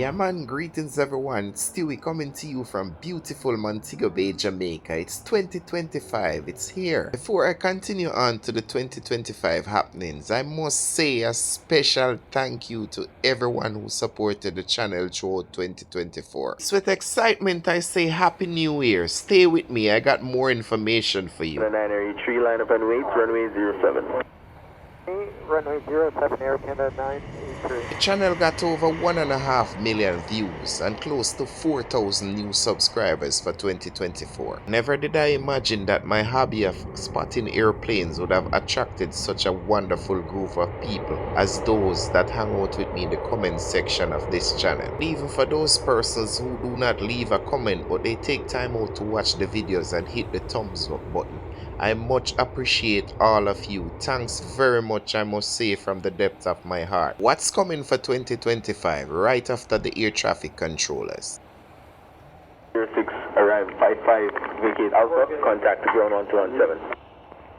Yeah man, greetings everyone, it's Stewie coming to you from beautiful Montego Bay, Jamaica. It's 2025, it's here. Before I continue on to the 2025 happenings, I must say a special thank you to everyone who supported the channel throughout 2024. It's with excitement I say Happy New Year. Stay with me, I got more information for you. 983 line up and wait, runway 07. Runway 07, Air Canada 983. The channel got over 1.5 million views and close to 4,000 new subscribers for 2024. Never did I imagine that my hobby of spotting airplanes would have attracted such a wonderful group of people as those that hang out with me in the comment section of this channel. And even for those persons who do not leave a comment but they take time out to watch the videos and hit the thumbs up button, I much appreciate all of you. Thanks very much, I must say, from the depth of my heart. What's coming for 2025 right after the air traffic controllers? 06, arrive 55, vacate Alpha, contact ground 1217.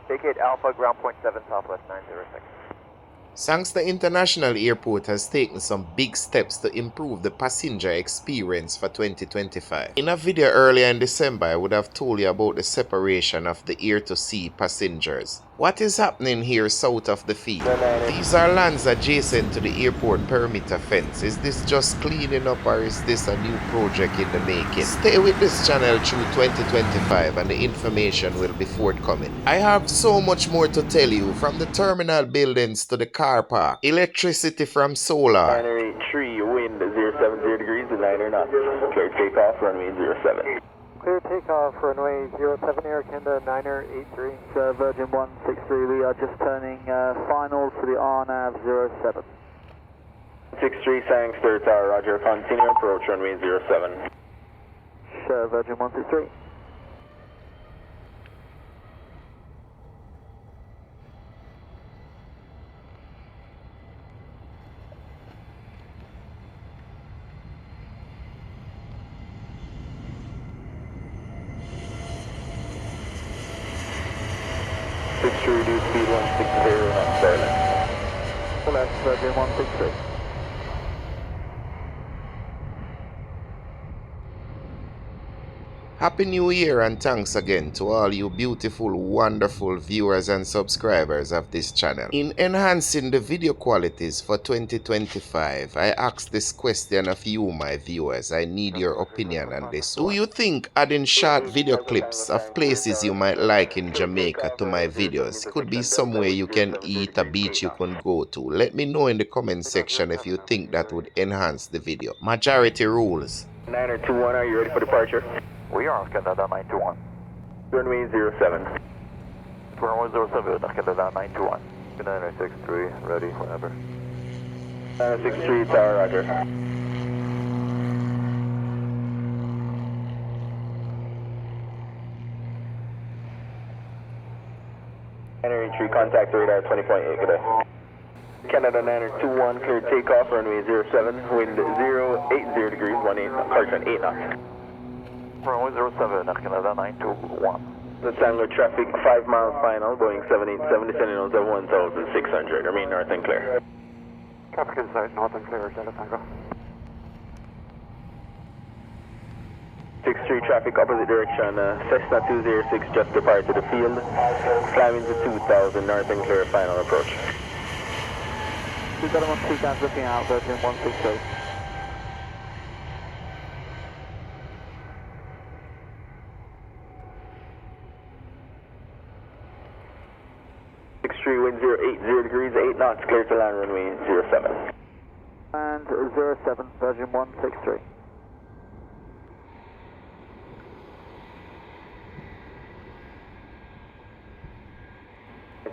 Vacate Alpha, ground point 7, Southwest 906. Sangster International Airport has taken some big steps to improve the passenger experience for 2025. In a video earlier in December, I would have told you about the separation of the air-to-sea passengers. What is happening here south of the field? These are lands adjacent to the airport perimeter fence. Is this just cleaning up or is this a new project in the making? Stay with this channel through 2025 and the information will be forthcoming. I have so much more to tell you, from the terminal buildings to the car park, electricity from solar. 983, wind 070 degrees, the liner knots. Clear takeoff, runway 07. Clear takeoff, runway 07, Air Canada 983. Virgin 163, we are just turning final to the RNAV 07. 63, Sangster Tower, roger, continue approach, runway 07. Virgin 163. Reduce speed 160 knots, Airlines. Select Virgin 163. Happy New Year and thanks again to all you beautiful, wonderful viewers and subscribers of this channel. In enhancing the video qualities for 2025, I ask this question of you, my viewers. I need your opinion on this one. Do you think adding short video clips of places you might like in Jamaica to my videos could be somewhere you can eat, a beach you can go to? Let me know in the comment section if you think that would enhance the video. Majority rules. 921, are you ready for departure? We are Canada 921. Runway 07. Runway 07, Canada 921. 963, ready, whenever. 963, Tower, roger. 983, contact radar 20.8, good day. Canada 921, clear takeoff, runway 07, wind 080 degrees, 8 knots. Runway 07, Canada 921. The Sangler traffic, 5 miles final, Boeing 787, descending on 1,600, remain north and clear. Traffic inside, north and clear, Delta Tango. 63 traffic, opposite direction, Cessna 206 just departed the field, climbing to 2,000, north and clear, final approach. We've got him on 2 guns looking out, Virgin 163. 63, wind 080 degrees, 8 knots, clear to land, runway 07. And 07, Virgin 163.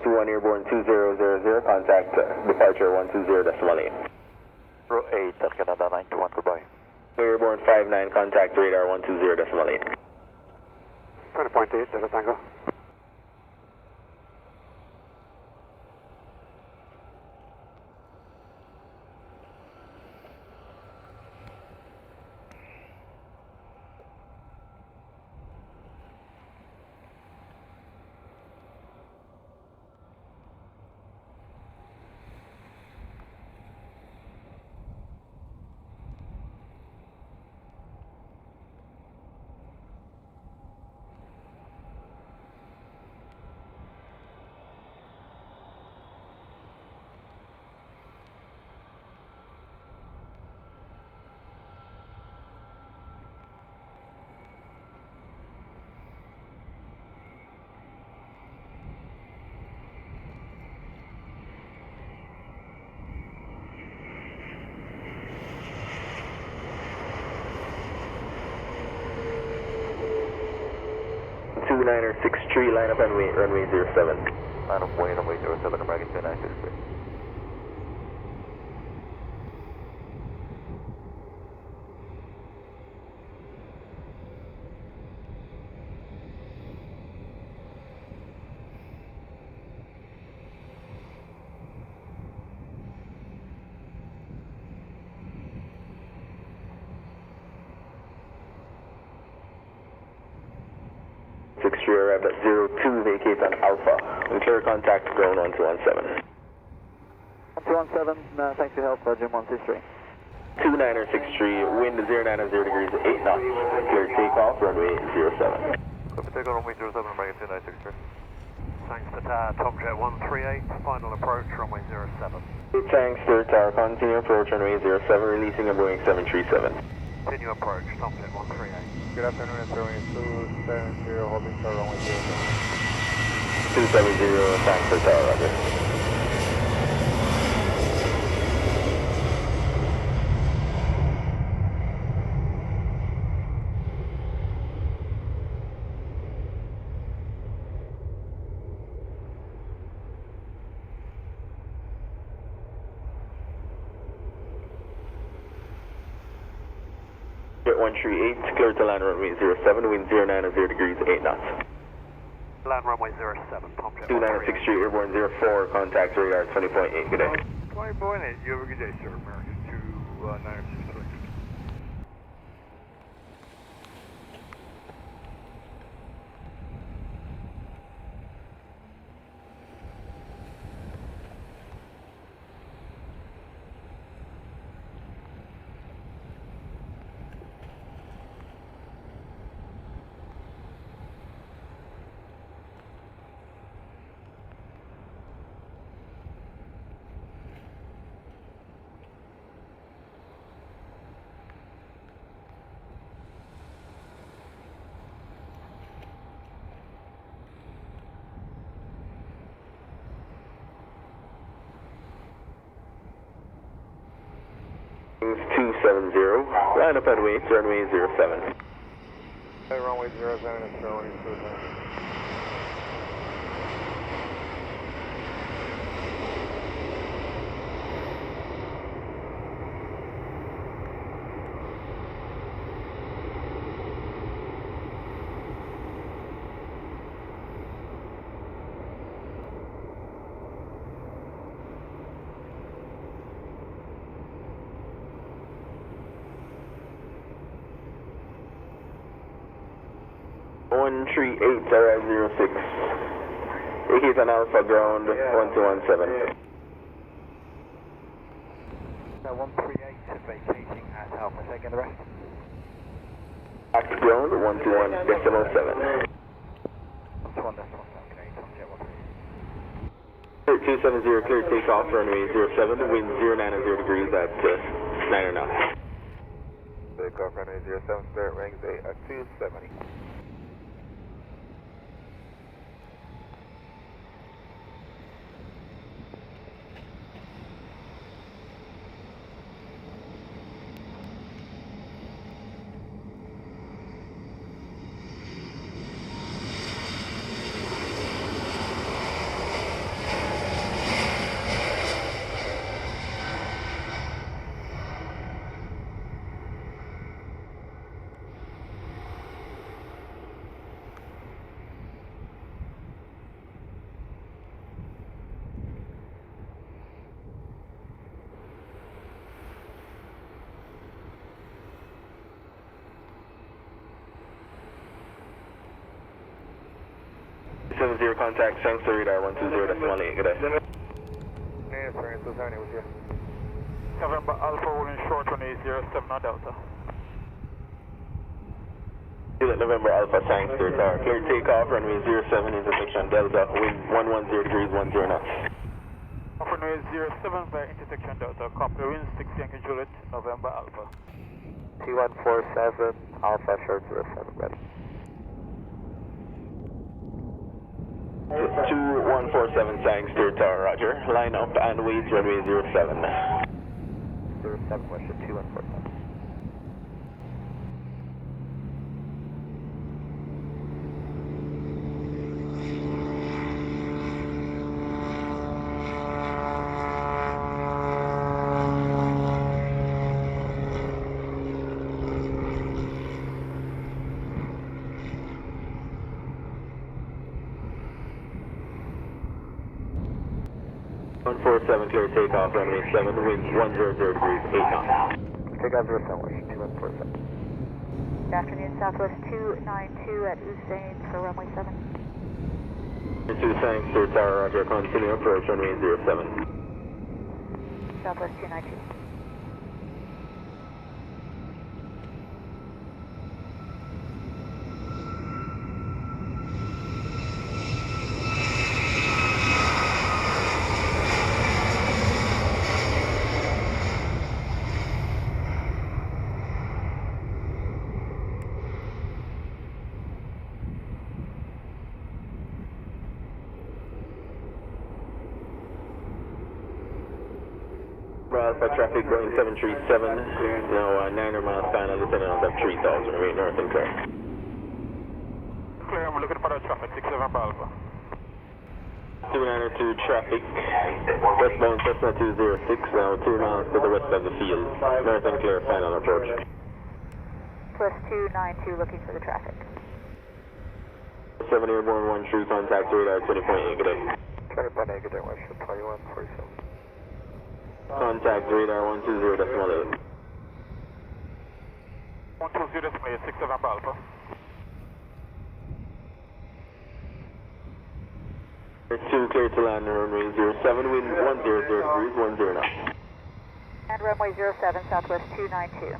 One airborne 2000, contact departure 120.8. 08, Canada 921, goodbye. Airborne 59, contact radar 120.8. 20.8, Delta Tango. 2963, line up and wait, runway 07. Line up, wait, runway 07, American 2963. Arrived at 02, vacate on Alpha. We clear contact ground 1217. 1217, thanks for your help, Jim 163. 2963, wind 090 degrees, 8 knots. Clear takeoff, runway 07. Copy, take on runway 07, American 2963. Thanks to Tomjet 138, final approach, runway 07. Thanks to Tower, continue approach, runway 07, releasing a Boeing 737. Continue approach, Tomjet 138. Good afternoon, it's runway 270, holding star runway 07. 270, thanks for Tower, roger. Jet 138, clear to land runway 07, wind 090 degrees, 8 knots. Land runway 07, Tomjet 2963, airborne 04, contact radar 20.8, good day. 20.8, you have a good day, sir, American 2963. Wings 270, line up and wait, runway 07. Hey, runway 07, it's runway 27. One 138, arrive 06. Vacate on Alpha ground 1217. 138, vacating at Alpha, taking the rest. Back to ground 121.7. 121.7, okay, Tomjet 138. 270, clear takeoff, runway 07, wind 090 degrees at 9 knots. Takeoff, runway 07, start wings 8 at 270. Contact, thanks to radar 120.8, good day. Yeah, sorry, so sorry, with you. November Alpha rolling short runway 07 on Delta. November Alpha, thanks to Tower. Clear takeoff, runway 07, intersection Delta, wind 110 degrees, 10 knots. Runway 07 by intersection Delta, copy wind 6 Yankee Juliet, November Alpha. T147, Alpha short 07, ready. 2147, thanks to Tower, roger. Line up and wait, runway 07. 07, Westjet 2147. 147 clear takeoff, runway 7, wind 100 degrees, 8 knots. Takeoff 07, Washington 2147. Good afternoon, Southwest 292 at Usain for runway 7. 2 thanks, Sir Tower, roger, continue approach, runway 07. Southwest 292. Alpha traffic going 737, now 900 miles final, descending on 3000, remain north and clear. Clear, I'm looking for the traffic, 67 Alpha. 292 traffic, westbound Cessna 206, now 2 miles to the west of the field, north and clear, final approach. Southwest 292 looking for the traffic. 7 Airborne 1 true, contact radar 20.8, good day. 20.8, good day, Washington 2147. Contact radar 120.8. 120.8, 67 Alpha. 2 clear to land, runway 07, wind 100 degrees, 10 knots. And runway 07, Southwest 292.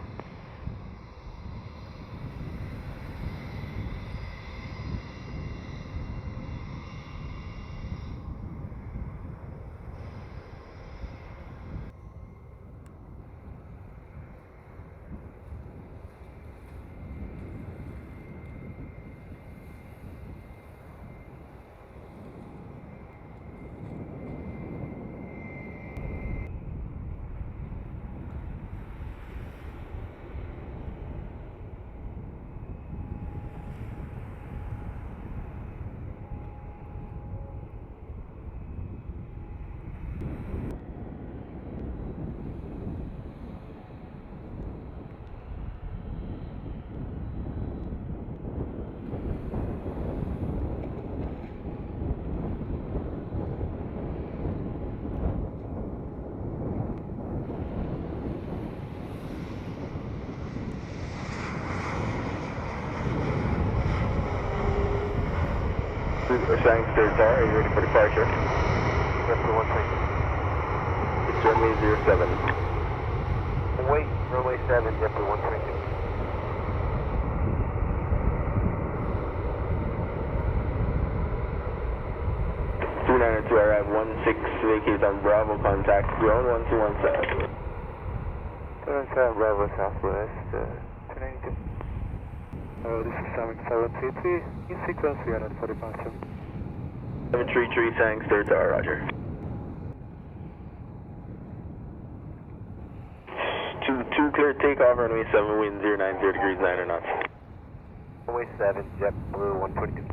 Thanks, Sir Tower, are you ready for departure? Yes, 120. It's runway 07. Wait, runway 7, JetBlue 122. To arrive 16, vacate on Bravo, contact ground 1217. 77 Bravo Southwest 292. This is 7733. In sequence, we are ready for departure. 733, thanks, Sir Tower, roger. 2 clear takeoff, runway 7, wind 090 degrees, 9 knots. Runway 7, JetBlue 122.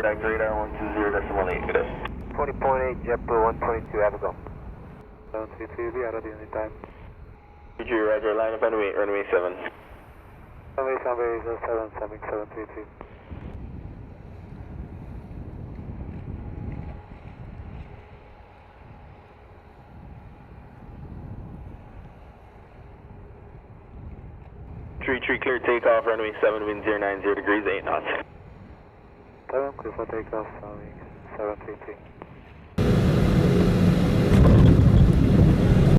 Contact radar 120.8, good day. 20.8 JetBlue 122, have a go. 733, we are ready anytime. Roger, line up runway 7. Runway 7, 733. Tree clear takeoff, runway 7, wind 090 degrees, 8 knots. 7, clear for takeoff, 733.